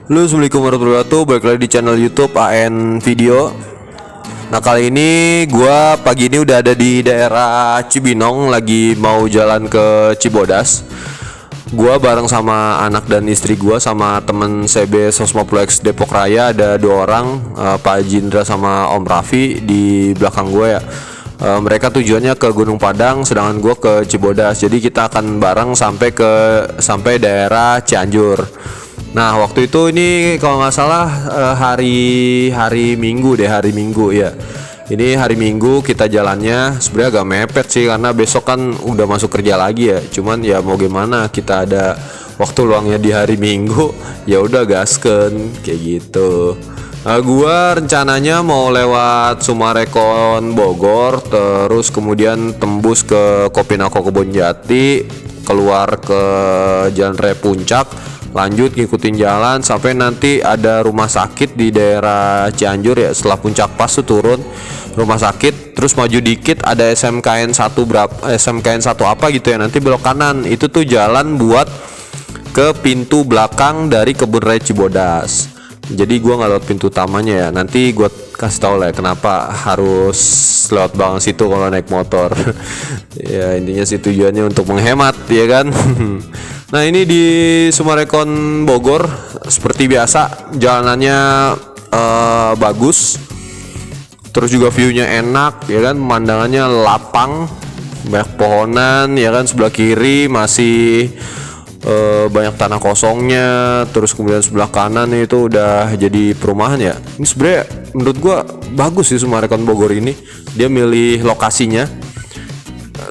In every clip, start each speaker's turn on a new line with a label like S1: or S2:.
S1: Halo, assalamualaikum warahmatullahi wabarakatuh. Balik lagi di channel YouTube AN Video. Nah, kali ini gua pagi ini udah ada di daerah Cibinong, lagi mau jalan ke Cibodas. Gua bareng sama anak dan istri gua sama temen CB 150X Depok Raya, ada dua orang, Pak Jindra sama Om Raffi di belakang gua ya. Mereka tujuannya ke Gunung Padang, sedangkan gue ke Cibodas. Jadi kita akan bareng sampai daerah Cianjur. Nah, waktu itu ini kalau nggak salah hari Minggu ya. Ini hari Minggu kita jalannya sebenarnya agak mepet sih karena besok kan udah masuk kerja lagi ya. Cuman ya mau gimana, kita ada waktu luangnya di hari Minggu, ya udah gasken kayak gitu. Gua rencananya mau lewat Sumarekon Bogor, terus kemudian tembus ke Kopinako Kebonjati, keluar ke Jalan Raya Puncak, lanjut ngikutin jalan sampai nanti ada rumah sakit di daerah Cianjur ya. Setelah Puncak Pas tuh turun rumah sakit, terus maju dikit ada SMKN 1 apa gitu ya, nanti belok kanan. Itu tuh jalan buat ke pintu belakang dari Kebun Raya Cibodas. Jadi gue nggak lewat pintu utamanya ya. Nanti gue kasih tau lah ya kenapa harus lewat belakang situ kalau naik motor. Ya intinya sih tujuannya untuk menghemat ya kan. Nah, ini di Sumarekon Bogor seperti biasa jalanannya bagus. Terus juga view-nya enak ya kan, pemandangannya lapang, banyak pohonan ya kan. Sebelah kiri masih banyak tanah kosongnya, terus kemudian sebelah kanan itu udah jadi perumahan ya. Ini sebenarnya menurut gua bagus sih Sumarekon Bogor ini. Dia milih lokasinya,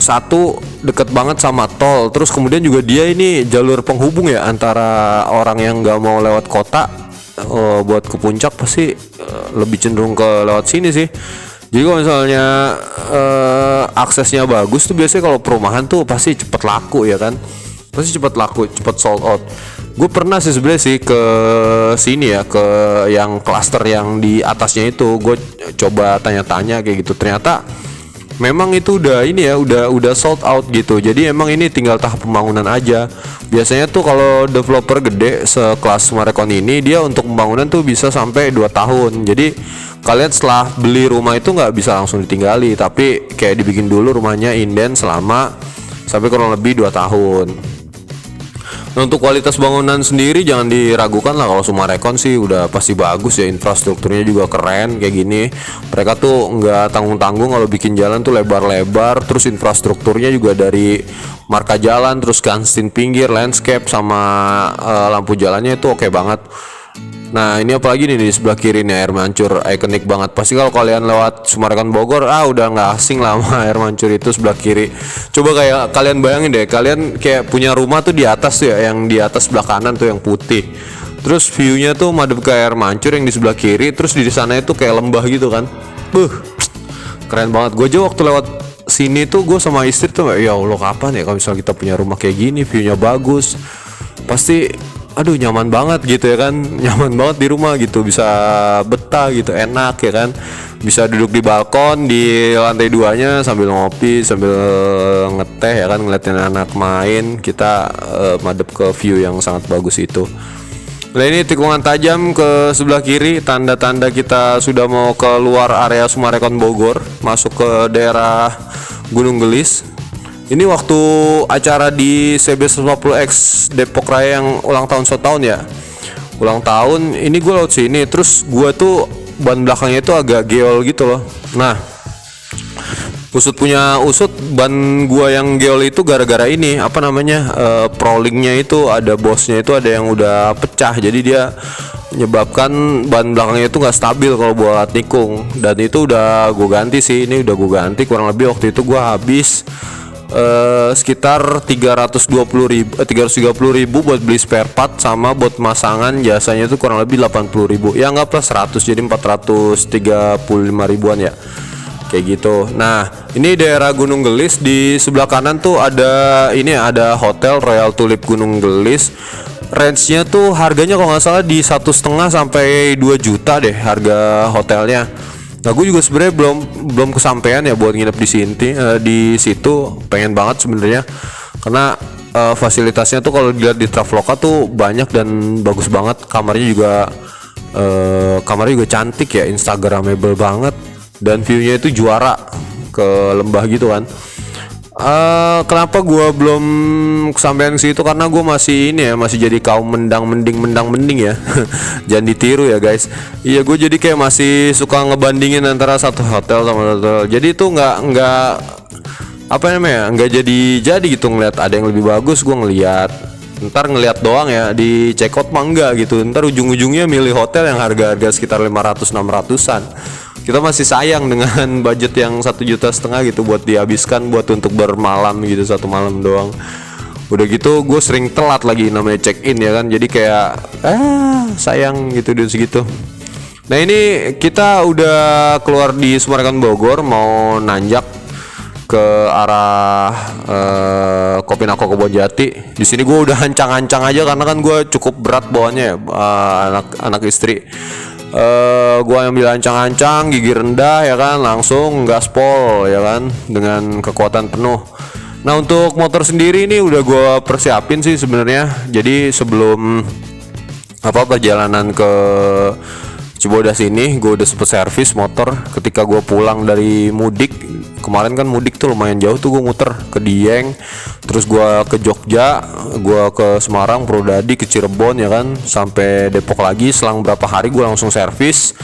S1: satu deket banget sama tol, terus kemudian juga dia ini jalur penghubung ya antara orang yang nggak mau lewat kota buat ke puncak pasti lebih cenderung ke lewat sini sih. Jadi kalau misalnya aksesnya bagus tuh biasanya kalau perumahan tuh pasti cepet laku ya kan. Pasti cepet laku, cepet sold out. Gue pernah sih sebenarnya sih ke sini ya, ke yang klaster yang di atasnya itu. Gue coba tanya-tanya kayak gitu. Ternyata memang itu udah ini ya, udah sold out gitu. Jadi emang ini tinggal tahap pembangunan aja. Biasanya tuh kalau developer gede sekelas Sumarekon ini, dia untuk pembangunan tuh bisa sampai 2 tahun. Jadi kalian setelah beli rumah itu nggak bisa langsung ditinggali, tapi kayak dibikin dulu rumahnya inden selama sampai kurang lebih 2 tahun. Nah, untuk kualitas bangunan sendiri jangan diragukan lah. Kalau Sumarekon sih udah pasti bagus ya, infrastrukturnya juga keren kayak gini. Mereka tuh nggak tanggung-tanggung kalau bikin jalan tuh lebar-lebar, terus infrastrukturnya juga dari marka jalan, terus ganstin pinggir, landscape sama lampu jalannya itu oke banget. Nah, ini apalagi nih di sebelah kiri nih, air mancur ikonik banget. Pasti kalau kalian lewat Sumarekon Bogor, udah nggak asing lah sama air mancur itu sebelah kiri. Coba kayak kalian bayangin deh, kalian kayak punya rumah tuh di atas tuh ya, yang di atas sebelah kanan tuh yang putih. Terus view-nya tuh madep ke air mancur yang di sebelah kiri, terus di sana itu kayak lembah gitu kan. Keren banget. Gue aja waktu lewat sini tuh gue sama istri tuh, ya Allah kapan ya kalau misalnya kita punya rumah kayak gini, view-nya bagus. Pasti aduh nyaman banget gitu ya kan, nyaman banget di rumah gitu, bisa betah gitu, enak ya kan, bisa duduk di balkon di lantai 2-nya sambil ngopi, sambil ngeteh ya kan, ngeliatin anak main, kita madep ke view yang sangat bagus itu. Nah, ini tikungan tajam ke sebelah kiri, tanda-tanda kita sudah mau keluar area Sumarekon Bogor, masuk ke daerah Gunung Gelis. Ini waktu acara di CB 150X Depok Raya yang ulang tahun setahun ya. Ulang tahun, ini gue lewat sini, terus gue tuh ban belakangnya itu agak geol gitu loh. Nah, usut punya usut, ban gue yang geol itu gara-gara ini apa namanya, prolingnya itu ada bosnya itu ada yang udah pecah. Jadi dia menyebabkan ban belakangnya itu nggak stabil kalau buat nikung. Dan itu udah gue ganti sih, ini udah gue ganti kurang lebih waktu itu gue habis sekitar 330.000 buat beli spare part sama buat masangan jasanya itu kurang lebih 80.000 ya, anggaplah 100, jadi 435 ribuan ya kayak gitu. Nah, ini daerah Gunung Gelis, di sebelah kanan tuh ada ini, ada hotel Royal Tulip Gunung Gelis. Range-nya tuh harganya kalau nggak salah di 1,5 sampai 2 juta deh harga hotelnya. Nah, gue juga sebenarnya belum kesampaian ya buat nginep di sini, di situ pengen banget sebenarnya, karena fasilitasnya tuh kalau dilihat di Traveloka tuh banyak dan bagus banget. Kamarnya juga cantik ya, instagramable banget, dan viewnya itu juara ke lembah gitu kan. Kenapa gue belum kesampaian sih itu karena gue masih ini ya, masih jadi kaum mending ya. Jangan ditiru ya guys. Iya, gue jadi kayak masih suka ngebandingin antara satu hotel sama hotel. Jadi itu nggak apa namanya, nggak jadi gitu ngeliat ada yang lebih bagus gue ngeliat, ntar ngeliat doang ya, di check out mah enggak gitu, ntar ujung-ujungnya milih hotel yang harga sekitar 500-600an. Kita masih sayang dengan budget yang 1,5 juta gitu buat dihabiskan buat untuk bermalam gitu, 1 malam doang. Udah gitu gue sering telat lagi namanya check in ya kan, jadi kayak sayang gitu duit segitu. Nah ini kita udah keluar di Summarecon Bogor, mau nanjak ke arah Kopinako Kebonjati. Di sini gue udah ancang-ancang aja karena kan gue cukup berat bawaannya ya, anak istri. Gue ambil ancang-ancang, gigi rendah ya kan, langsung gaspol ya kan, dengan kekuatan penuh. Nah untuk motor sendiri ini udah gue persiapin sih sebenarnya. Jadi sebelum perjalanan ke Cibodas ini gue udah sempet servis motor ketika gue pulang dari mudik. Kemarin kan mudik tuh lumayan jauh tuh, gue muter ke Dieng, terus gue ke Jogja, gue ke Semarang, Purwodadi, ke Cirebon ya kan, sampai Depok lagi. Selang berapa hari gue langsung servis,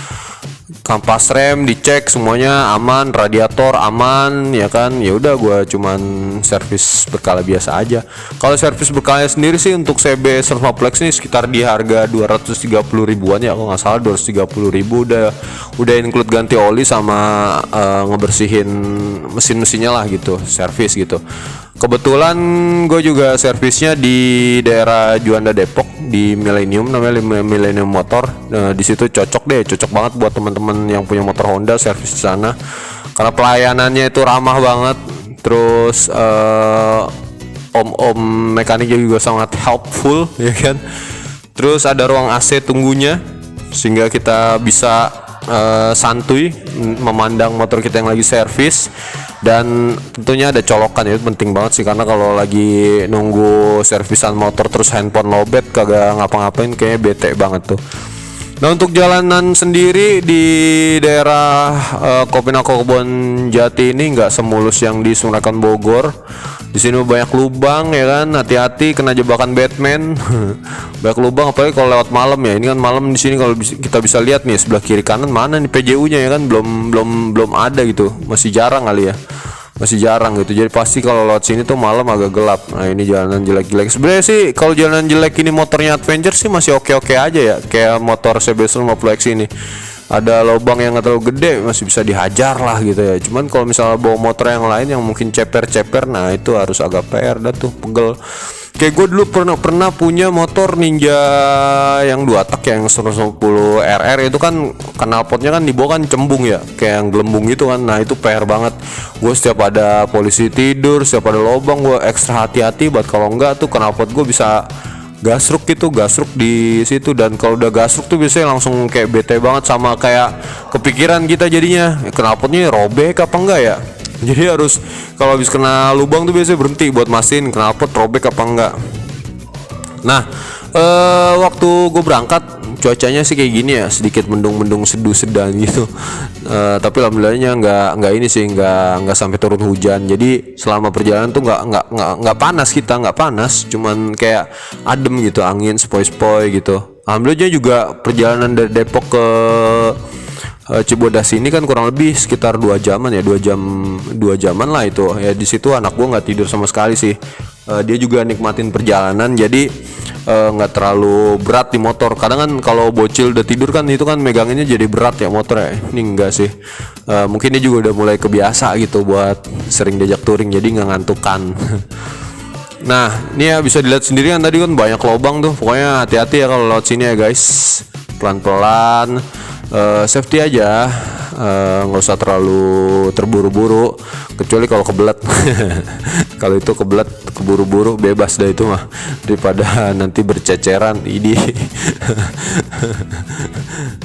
S1: kampas rem dicek semuanya aman, radiator aman ya kan. Ya udah gue cuman servis berkala biasa aja. Kalau servis berkala sendiri sih untuk CB Servaplex ini sekitar di harga 230 ribuan ya, kalau nggak salah 230 ribu udah include ganti oli sama ngebersihin mesin-mesinnya lah gitu, servis gitu. Kebetulan gue juga servisnya di daerah Juanda Depok, di Millennium, namanya Millennium Motor. Nah, di situ cocok banget buat teman-teman yang punya motor Honda servis di sana. Karena pelayanannya itu ramah banget. Terus om mekaniknya juga sangat helpful ya kan. Terus ada ruang AC tunggunya sehingga kita bisa santuy memandang motor kita yang lagi servis. Dan tentunya ada colokan, ya itu penting banget sih, karena kalau lagi nunggu servisan motor terus handphone lowbat kagak ngapa-ngapain kayaknya bete banget tuh. Nah untuk jalanan sendiri di daerah Kopinako Kebonjati ini nggak semulus yang di Summarecon Bogor. Di sini banyak lubang ya kan, hati-hati kena jebakan Batman. Banyak lubang apalagi kalau lewat malam ya. Ini kan malam di sini kalau kita bisa lihat nih sebelah kiri kanan mana nih PJU-nya ya kan, belum ada gitu. Masih jarang kali ya. Masih jarang gitu. Jadi pasti kalau lewat sini tuh malam agak gelap. Nah, ini jalanan jelek-jelek. Sebenarnya sih kalau jalanan jelek ini motornya Adventure sih masih oke-oke aja ya. Kayak motor CB 150X ini. Ada lubang yang nggak terlalu gede masih bisa dihajar lah gitu ya. Cuman kalau misalnya bawa motor yang lain yang mungkin ceper-ceper, nah itu harus agak PR dah tuh, pegel. Kayak gue dulu pernah punya motor Ninja yang 2 tak yang 110 RR itu kan knalpotnya kan di bawah kan cembung ya, kayak yang gelembung gitu kan. Nah itu PR banget. Gue setiap ada polisi tidur, setiap ada lubang gue ekstra hati-hati buat kalau enggak tuh knalpot gue bisa gasruk di situ. Dan kalau udah gasruk tuh biasanya langsung kayak bete banget, sama kayak kepikiran kita jadinya knalpotnya robek apa enggak ya. Jadi harus kalau habis kena lubang tuh biasanya berhenti buat mastiin knalpot robek apa enggak. Nah waktu gue berangkat cuacanya sih kayak gini ya, sedikit mendung-mendung seduh sedang gitu. Tapi alhamdulillahnya nggak ini sih, nggak sampai turun hujan. Jadi selama perjalanan tuh nggak panas, kita nggak panas, cuman kayak adem gitu, angin sepoi-sepoi gitu. Alhamdulillah juga perjalanan dari Depok ke Cibodas ini kan kurang lebih sekitar 2 jaman ya, 2 jaman lah itu ya. Di situ anak gua nggak tidur sama sekali sih. Dia juga nikmatin perjalanan, jadi nggak terlalu berat di motor. Kadang kan kalau bocil udah tidur kan itu kan meganginnya jadi berat ya motor ya. Ini enggak sih. Mungkin dia juga udah mulai kebiasa gitu buat sering diajak touring, jadi nggak ngantukan. Nah ini ya bisa dilihat sendiri kan, tadi kan banyak lubang tuh. Pokoknya hati-hati ya kalau lewat sini ya guys, pelan-pelan. Safety aja, nggak usah terlalu terburu-buru, kecuali kalau kebelet. Kalau itu kebelet keburu-buru bebas dah itu mah, daripada nanti berceceran ini.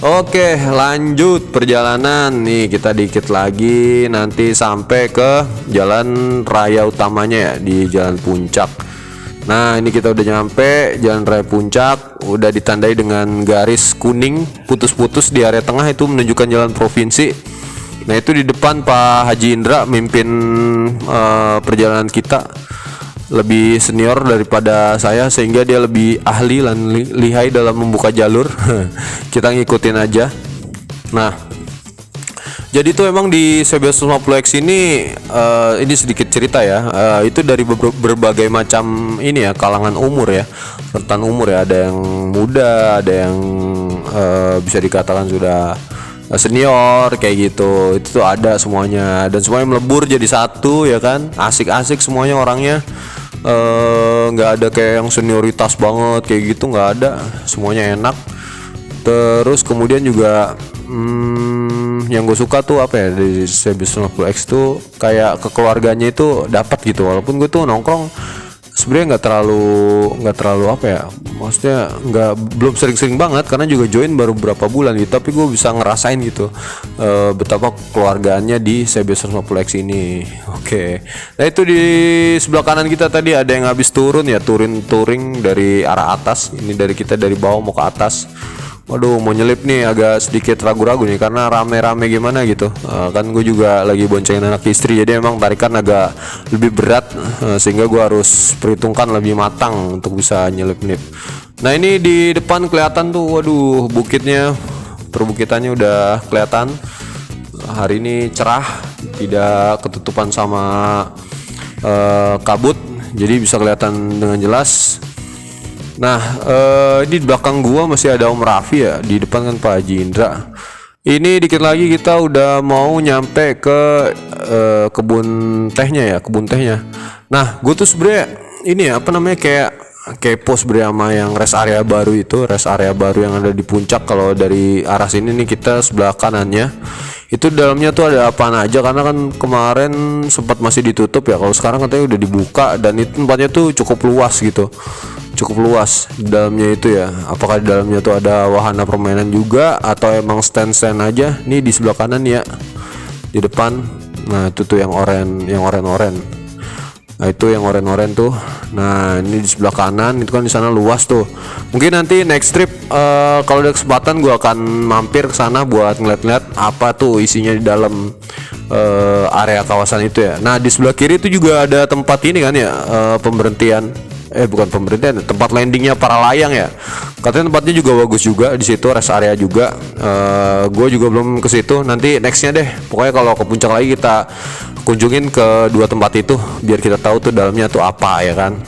S1: Oke lanjut perjalanan nih, kita dikit lagi nanti sampai ke jalan raya utamanya ya, di Jalan Puncak. Nah, ini kita udah nyampe Jalan Raya Puncak, udah ditandai dengan garis kuning putus-putus di area tengah, itu menunjukkan jalan provinsi. Nah, itu di depan Pak Haji Indra mimpin perjalanan kita, lebih senior daripada saya sehingga dia lebih ahli dan lihai dalam membuka jalur. Kita ngikutin aja. Nah, jadi tuh emang di CB150X ini sedikit cerita ya. Itu dari berbagai macam ini ya, kalangan umur ya, rentan umur ya. Ada yang muda, ada yang bisa dikatakan sudah senior kayak gitu. Itu tuh ada semuanya, dan semuanya melebur jadi satu ya kan. Asik-asik semuanya orangnya. Nggak ada kayak yang senioritas banget kayak gitu, nggak ada. Semuanya enak. Terus kemudian juga yang gue suka tuh apa ya di CB150X tuh, kayak kekeluarganya itu dapat gitu. Walaupun gue tuh nongkrong sebenarnya nggak terlalu apa ya, maksudnya belum sering-sering banget karena juga join baru berapa bulan gitu, tapi gue bisa ngerasain gitu betapa keluarganya di CB150X ini. Oke. Nah, itu di sebelah kanan kita tadi ada yang habis turun ya, touring dari arah atas. Ini dari kita dari bawah mau ke atas. Waduh, mau nyelip nih agak sedikit ragu-ragu nih karena rame-rame gimana gitu. Kan gue juga lagi boncengin anak istri, jadi emang tarikan agak lebih berat, sehingga gue harus perhitungkan lebih matang untuk bisa nyelip-nyelip. Nah, ini di depan kelihatan tuh, waduh, bukitnya, perbukitannya udah kelihatan. Hari ini cerah, tidak ketutupan sama kabut, jadi bisa kelihatan dengan jelas. Nah, di belakang gua masih ada Om Raffi ya, di depan kan Pak Haji Indra. Ini dikit lagi kita udah mau nyampe ke kebun tehnya. Nah, gue tuh sebenarnya ini ya, apa namanya, kayak kepo sebenarnya sama yang rest area baru yang ada di puncak. Kalau dari arah sini nih kita sebelah kanannya, itu dalamnya tuh ada apaan aja, karena kan kemarin sempat masih ditutup ya. Kalau sekarang katanya udah dibuka, dan itu tempatnya tuh cukup luas di dalamnya itu ya. Apakah di dalamnya tuh ada wahana permainan juga atau emang stand aja? Nih di sebelah kanan ya, di depan. Nah, itu tuh yang oranye. Nah, itu yang oranye tuh. Nah, ini di sebelah kanan itu kan, di sana luas tuh. Mungkin nanti next trip kalau ada kesempatan gue akan mampir ke sana buat ngeliat-ngeliat apa tuh isinya di dalam area kawasan itu ya. Nah, di sebelah kiri itu juga ada tempat ini kan ya, tempat landingnya para layang ya. Katanya tempatnya juga bagus juga, di situ rest area juga. Gue juga belum ke situ. Nanti nextnya deh. Pokoknya kalau ke puncak lagi kita kunjungin ke dua tempat itu biar kita tahu tuh dalamnya tuh apa ya kan.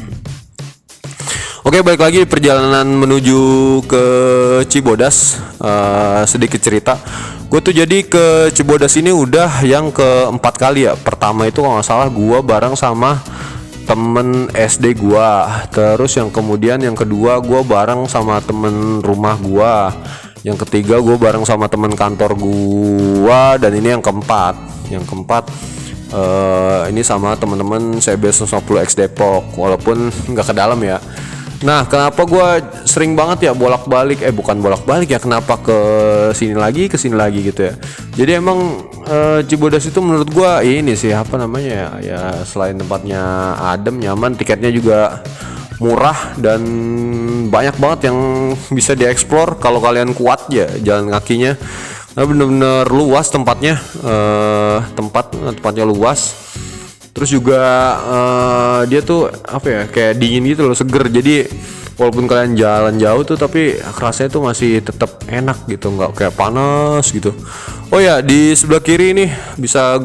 S1: Oke, balik lagi perjalanan menuju ke Cibodas. Sedikit cerita. Gue tuh jadi ke Cibodas ini udah yang keempat kali ya. Pertama itu kalau nggak salah gue bareng sama temen SD gua, terus yang kedua gua bareng sama temen rumah gua, yang ketiga gua bareng sama temen kantor gua, dan ini yang keempat ini sama temen-temen CB150X Depok, walaupun nggak ke dalam ya. Nah, kenapa gua sering banget ya bolak-balik, bukan bolak-balik ya, kenapa ke sini lagi gitu ya. Jadi emang Cibodas itu menurut gua ini sih, apa namanya ya, selain tempatnya adem, nyaman, tiketnya juga murah, dan banyak banget yang bisa dieksplor kalau kalian kuat ya jalan kakinya. Nah, bener-bener luas tempatnya, tempatnya luas. Terus juga dia tuh apa ya, kayak dingin gitu loh, seger. Jadi walaupun kalian jalan jauh tuh, tapi rasanya tuh masih tetap enak gitu, nggak kayak panas gitu. Oh ya, di sebelah kiri nih bisa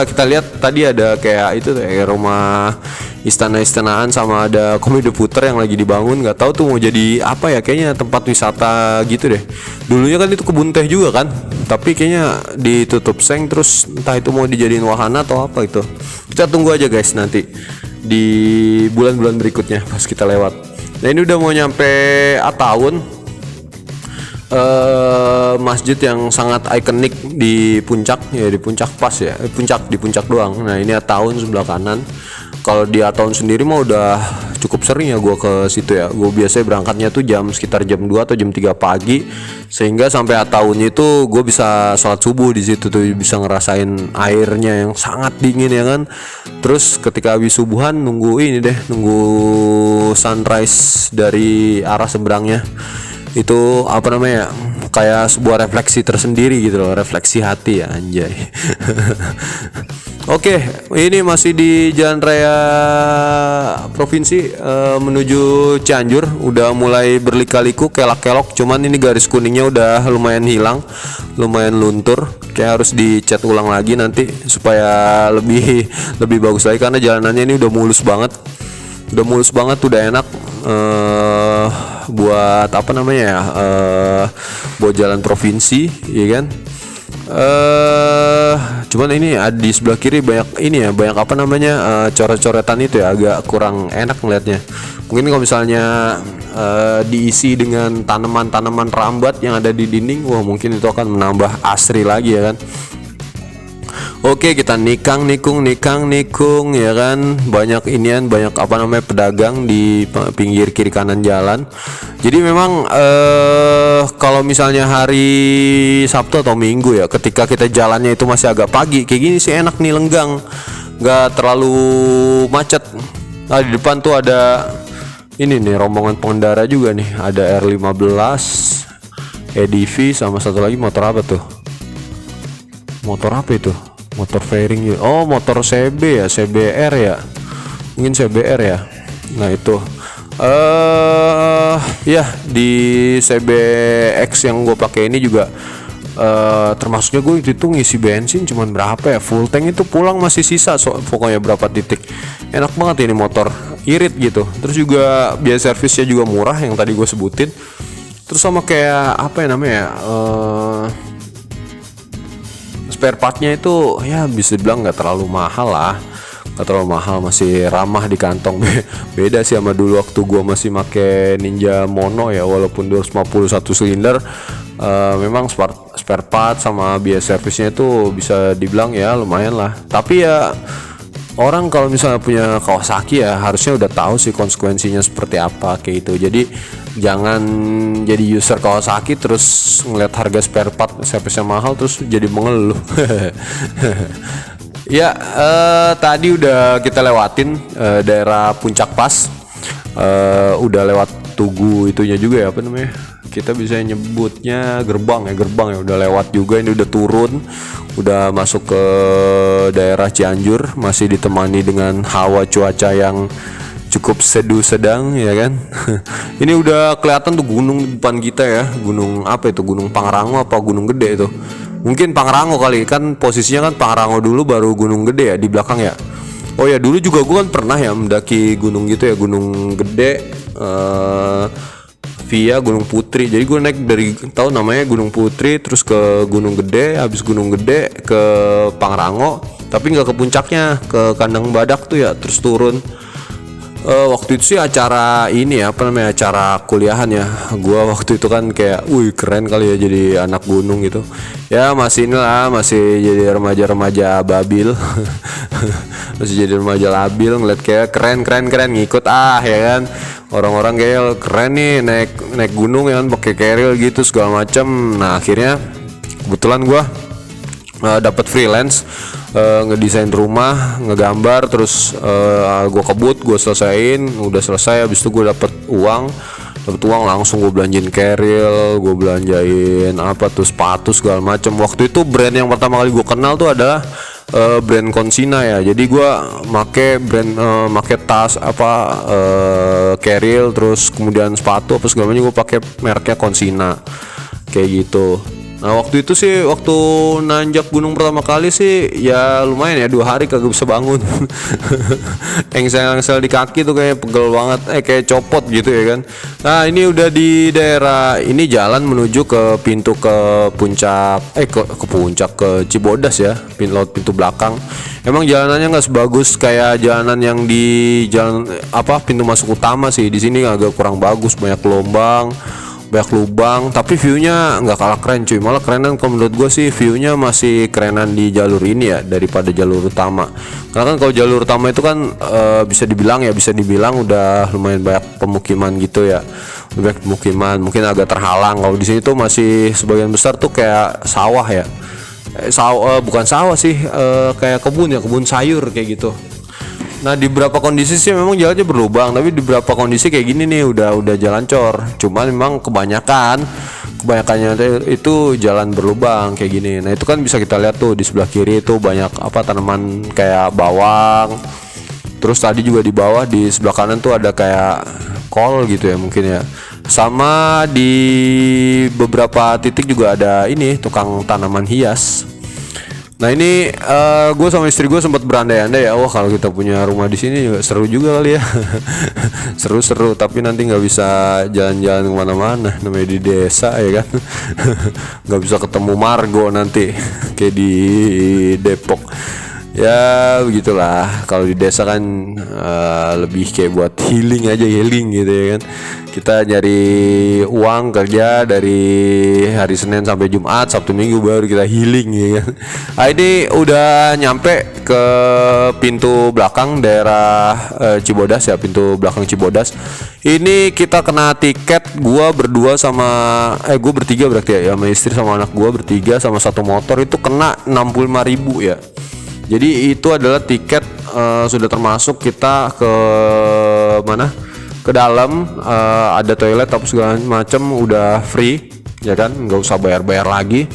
S1: kita lihat tadi ada kayak itu kayak rumah istana-istanaan, sama ada komedi puter yang lagi dibangun. Nggak tahu tuh mau jadi apa ya, kayaknya tempat wisata gitu deh. Dulunya kan itu kebun teh juga kan, tapi kayaknya ditutup seng, terus entah itu mau dijadiin wahana atau apa itu. Kita tunggu aja guys nanti di bulan-bulan berikutnya pas kita lewat. Nah, ini udah mau nyampe Ataun, masjid yang sangat ikonik di puncak ya, di puncak pas ya, di puncak doang. Nah, ini Ataun sebelah kanan. Kalau di Ataun sendiri mah udah cukup sering ya gue ke situ ya. Gue biasanya berangkatnya tuh sekitar jam 2 atau jam 3 pagi, sehingga sampai Ataunnya itu gue bisa sholat subuh di situ tuh, bisa ngerasain airnya yang sangat dingin ya kan. Terus ketika habis subuhan nunggu sunrise dari arah seberangnya. Itu apa namanya, kayak sebuah refleksi tersendiri gitu loh, refleksi hati ya anjay. Oke, ini masih di Jalan Raya Provinsi menuju Cianjur. Udah mulai berlika-liku, kelak-kelok, cuman ini garis kuningnya udah lumayan hilang, lumayan luntur. Kayak harus dicat ulang lagi nanti supaya lebih bagus lagi, karena jalanannya ini udah mulus banget. Udah enak buat apa namanya ya, buat jalan provinsi ya kan. Cuman ini di sebelah kiri banyak apa namanya, coret-coretan itu ya, agak kurang enak ngeliatnya. Mungkin kalau misalnya diisi dengan tanaman-tanaman rambat yang ada di dinding, wah mungkin itu akan menambah asri lagi ya kan. Oke, kita nikung ya kan. Banyak apa namanya, pedagang di pinggir kiri kanan jalan. Jadi memang kalau misalnya hari Sabtu atau Minggu ya, ketika kita jalannya itu masih agak pagi kayak gini sih enak nih, lenggang, nggak terlalu macet. Nah, di depan tuh ada ini nih rombongan pengendara juga nih, ada R15, EDV, sama satu lagi motor apa tuh? Motor apa itu? Motor fairing ya. Oh, motor CB ya, CBR ya. Mungkin CBR ya. Nah, itu. Ya, di CBX yang gue pakai ini juga termasuknya gue itu ngisi bensin cuman berapa ya? Full tank itu pulang masih sisa pokoknya berapa titik. Enak banget ini motor. Irit gitu. Terus juga biaya servisnya juga murah yang tadi gue sebutin. Terus sama kayak apa ya namanya? Spare partnya itu ya bisa dibilang nggak terlalu mahal lah, masih ramah di kantong. Beda sih sama dulu waktu gua masih make Ninja Mono ya, walaupun 251 silinder, memang spare part sama biaya servisnya itu bisa dibilang ya lumayan lah. Tapi ya orang kalau misalnya punya Kawasaki ya harusnya udah tahu sih konsekuensinya seperti apa kayak gitu. Jadi jangan jadi user Kawasaki terus ngeliat harga spare part servisnya mahal terus jadi mengeluh. Ya, tadi udah kita lewatin daerah Puncak Pas, udah lewat Tugu itunya juga ya, apa namanya, kita bisa nyebutnya gerbang ya, udah lewat juga. Ini udah turun, udah masuk ke daerah Cianjur, masih ditemani dengan hawa cuaca yang cukup seduh sedang ya kan. Ini udah kelihatan tuh gunung depan kita ya, gunung apa itu, Gunung Pangrango apa Gunung Gede itu, mungkin Pangrango kali kan, posisinya kan Pangrango dulu baru Gunung Gede ya di belakang ya. Oh ya, dulu juga gue kan pernah ya mendaki gunung gitu ya, Gunung Gede via Gunung Putri. Jadi gue naik dari, tahu namanya Gunung Putri, terus ke Gunung Gede, habis Gunung Gede ke Pangrango, tapi nggak ke puncaknya, ke Kandang Badak tuh ya, terus turun. Waktu itu sih acara ini ya, apa namanya, acara kuliahan ya. Gua waktu itu kan kayak, wih keren kali ya jadi anak gunung gitu. Ya masih inilah, masih jadi remaja-remaja babil. Masih jadi remaja labil, ngeliat kayak keren ngikut ya kan. Orang-orang kayak keren nih naik gunung ya kan, pakai keril gitu segala macam. Nah akhirnya kebetulan gua dapat freelance, ngedesain rumah, ngegambar, terus gue kebut, gue selesaiin, udah selesai. Habis itu gue dapat uang langsung gue belanjain keril, gue belanjain apa tuh, sepatu segala macam. Waktu itu brand yang pertama kali gue kenal tuh adalah brand Konsina ya. Jadi gue make tas apa, keril, terus kemudian sepatu apa segala macam gue pakai mereknya Konsina kayak gitu. Nah waktu itu sih, waktu nanjak gunung pertama kali sih ya lumayan ya, 2 hari kagak bisa bangun. Engsel-engsel di kaki tuh kayak pegel banget, kayak copot gitu ya kan. Nah ini udah di daerah ini, jalan menuju ke pintu ke puncak, ke puncak, ke Cibodas ya, pintu belakang. Emang jalanannya nggak sebagus kayak jalanan yang di jalan apa, pintu masuk utama sih. Di sini agak kurang bagus, banyak gelombang, banyak lubang, tapi viewnya nggak kalah keren cuy. Malah kerenan kalau menurut gue sih viewnya masih kerenan di jalur ini ya daripada jalur utama. Karena kan kalau jalur utama itu kan bisa dibilang udah lumayan banyak pemukiman gitu ya, banyak pemukiman, mungkin agak terhalang. Kalau di sini tuh masih sebagian besar tuh kayak sawah ya, bukan sawah sih, kayak kebun sayur kayak gitu. Nah di beberapa kondisi sih memang jalannya berlubang, tapi di beberapa kondisi kayak gini nih udah jalan cor. Cuman memang kebanyakannya itu jalan berlubang kayak gini. Nah itu kan bisa kita lihat tuh di sebelah kiri itu banyak tanaman kayak bawang. Terus tadi juga di bawah di sebelah kanan tuh ada kayak kol gitu ya mungkin ya. Sama di beberapa titik juga ada ini tukang tanaman hias. Nah ini gue sama istri gue sempat berandai-andai ya, wah kalau kita punya rumah di sini juga seru juga kali ya. Seru-seru, tapi nanti nggak bisa jalan-jalan kemana-mana, namanya di desa ya kan. Nggak bisa ketemu Margo nanti kayak di Depok. Ya begitulah, kalau di desa kan lebih kayak buat healing gitu ya kan. Kita nyari uang kerja dari hari Senin sampai Jumat, Sabtu Minggu baru kita healing ya kan. Nah, ini udah nyampe ke pintu belakang daerah Cibodas ya, pintu belakang Cibodas. Ini kita kena tiket, gua berdua sama gue bertiga berarti ya, sama istri sama anak gua bertiga sama satu motor itu kena 65.000 ya. Jadi itu adalah tiket sudah termasuk kita ke mana? Ke dalam ada toilet apa segala macam udah free ya kan, nggak usah bayar lagi.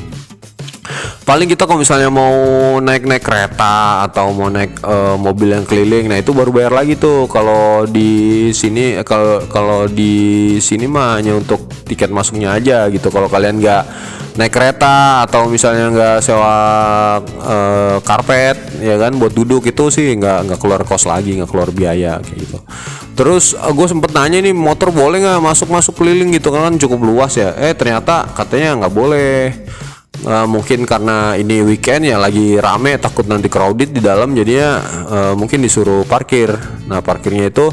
S1: Paling kita kalau misalnya mau naik kereta atau mau naik mobil yang keliling, nah itu baru bayar lagi tuh. Kalau di sini kalau di sini mah hanya untuk tiket masuknya aja gitu. Kalau kalian nggak naik kereta atau misalnya nggak sewa karpet ya kan buat duduk, itu sih nggak keluar kos lagi, nggak keluar biaya kayak gitu. Terus gue sempet nanya nih, motor boleh nggak masuk keliling gitu kan cukup luas ya. Ternyata katanya nggak boleh. Mungkin karena ini weekend ya lagi rame, takut nanti crowded di dalam, jadinya mungkin disuruh parkir. Nah parkirnya itu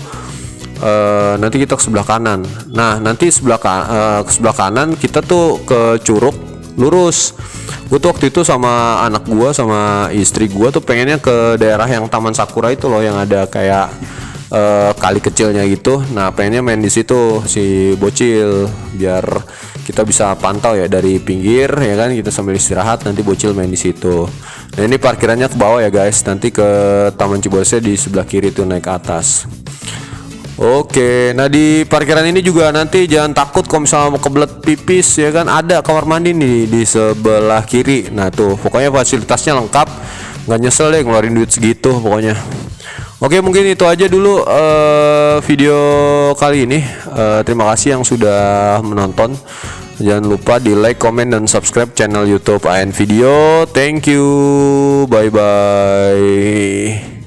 S1: nanti kita ke sebelah kanan. Nah nanti ke sebelah kanan kita tuh ke Curug lurus. Gue tuh waktu itu sama anak gue sama istri gue tuh pengennya ke daerah yang Taman Sakura itu loh, yang ada kayak kali kecilnya gitu. Nah pengennya main di situ si bocil, biar kita bisa pantau ya dari pinggir ya kan, kita sambil istirahat nanti bocil main di situ. Nah ini parkirannya ke bawah ya guys, nanti ke Taman Cibodasnya di sebelah kiri tuh naik ke atas. Oke, nah di parkiran ini juga nanti jangan takut kalau misalnya mau kebelet pipis ya kan, ada kamar mandi nih di sebelah kiri. Nah tuh pokoknya fasilitasnya lengkap, nggak nyesel deh ngeluarin duit segitu pokoknya. Oke, mungkin itu aja dulu video kali ini. Terima kasih yang sudah menonton. Jangan lupa di like, comment, dan subscribe channel YouTube AN Video. Thank you, bye bye.